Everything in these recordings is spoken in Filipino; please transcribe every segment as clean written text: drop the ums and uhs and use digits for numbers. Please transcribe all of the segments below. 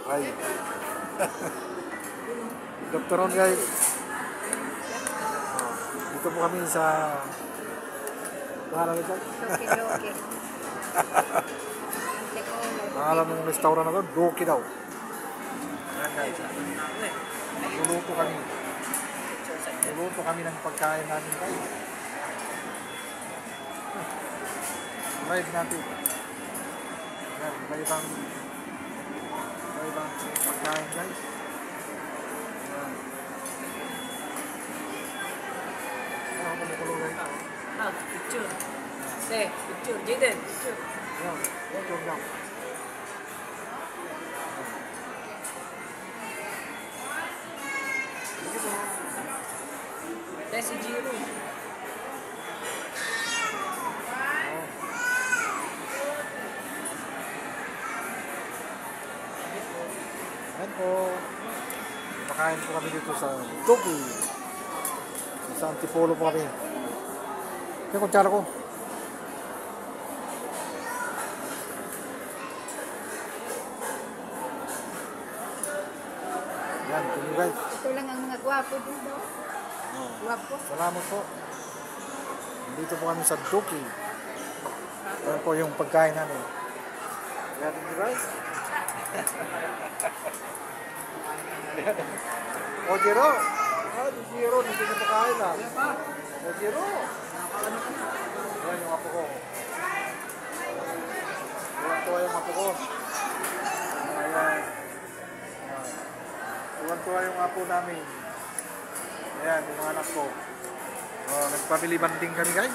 Ay. Doktoron guys. Dito po kami sa pangalan nito. Loki. Pangalan ng restaurant na to, Doki daw. Ayan guys. Luluto kami. Luluto kami ng pagkain natin guys. Live natin. Ayan, iba-ibang pagkain guys. Ayan. Ayan, kumukulong guys. Picture. Picture. Jaden, picture. Ayan, picture lang. Si Jiro. Ayan po. Makain po kami dito sa Doki. Sa Antipolo po kami. Yung kutsara ko. Yan, tingin guys. Ito lang ang mga gwapo dito. Gwapo. Salamat po. Dito po kami sa Doki. Yan po yung pagkain namin. Yan, tingin guys. O Jiro. Jiro, hindi na pagkain ah. O Jiro. Yan yung apo ko. Tuwan-tuwa yung apo ko. Ayan. Tuwan-tuwa yung apo namin. Ayan, yung mga anak ko. Nagpamili banding kami guys.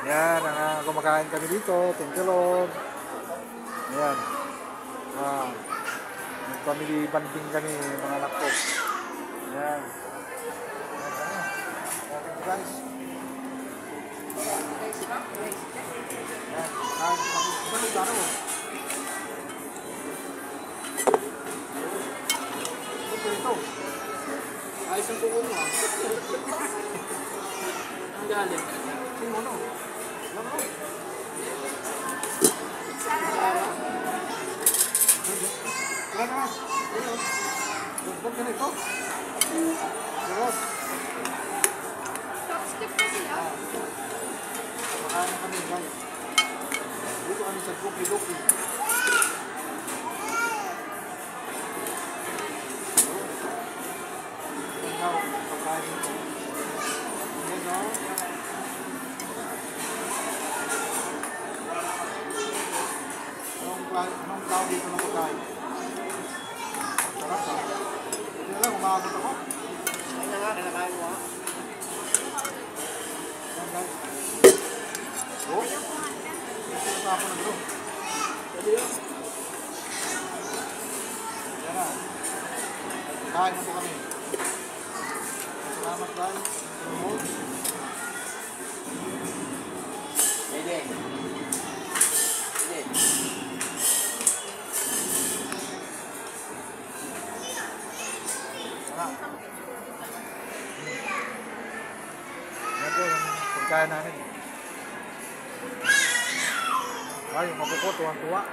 Ayan, kumakain kami dito. Thank you Lord. Ayan. Nagpamili banding kami mga anak ko. Ayan. Ayan guys. Ayan, kain kami. Ito yung gano'n. Ito. Ayos ang kuko mo ah. Ang galing. Sino ano? Alam mo? Wala na. Ba't ka na ito? Sarap. Chopstick pa siya. Makain kami guys. Dito kami sa Doki. Pagkain ito. Ayan o. Anong tao dito na pagkain? Sarap ha. Hindi lang, umakakot ako. Ay na nga, kinakain mo ah. Ayan guys. Oh. Ito na ako na bro. Pwede yun. Ayan na. Kain na po kami. Salamat guys. Pwede. Sarap. Yan po yung pagkain namin. Ay, yung mabuko, tuwang-tuwa.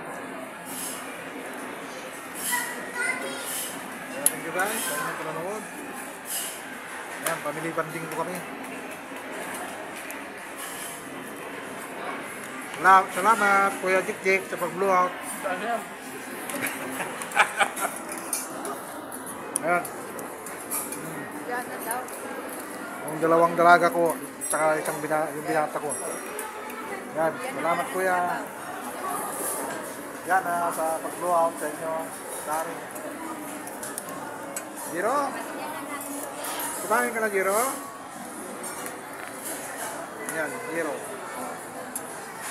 Thank you guys. Sa inyong panonood. Ayan, family banding po kami. Salamat, Kuya Jik sa pag-blow out. Ano yan? Ayan. Yan na daw. Yung dalawang dalaga ko, tsaka yung binata ko. Yan, salamat Kuya. Yan sa pag-blow out sa inyo. Sorry. Jiro? Kumain ka na, Jiro? Yan, Jiro.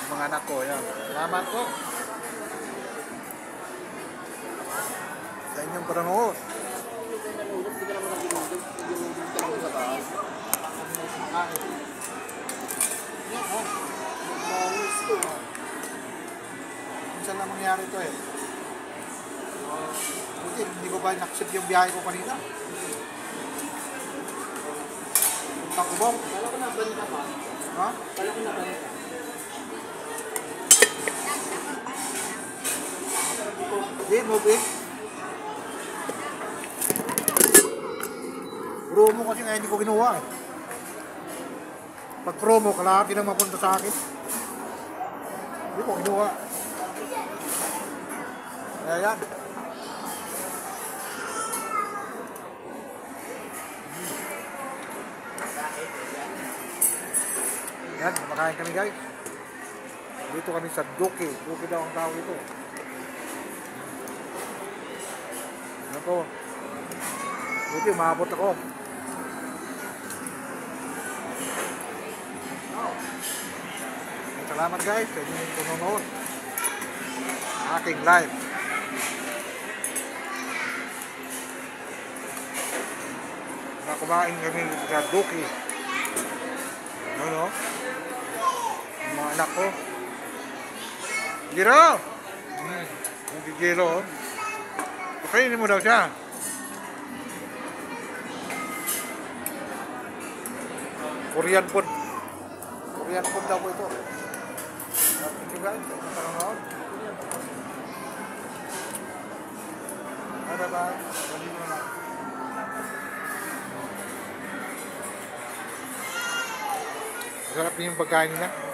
Yung mga anak ko, yan. Salamat po. Sa inyong panonood. Minsan lang mangyari ito eh. Buti, hindi ko ba nakasip yung biyahe ko kanina? Punta ko ba? Kala ko nabalita pa. Ha? Kala ko nabalita. Sarap ito. Okay, move in. Promo kasi nga hindi ko ginawa eh. Pag promo, kalahati nang mapunta sa akin. Hindi ko ginawa. Kaya yan. Yan, kumakain kami guys. Dito kami sa Duki. Duki daw ang tawag ito. Ano to? Buti, umabot ako. Salamat guys sa inyong panonood. Aking live. Kumain kami sa Duki. Ano? Ang mga anak ko. Giro! Yung gigiro. Pakainin mo daw siya. Korean food. Korean food daw po ito. Thank you guys. Panonood. Bye-bye. Masarap yung pagkain nila.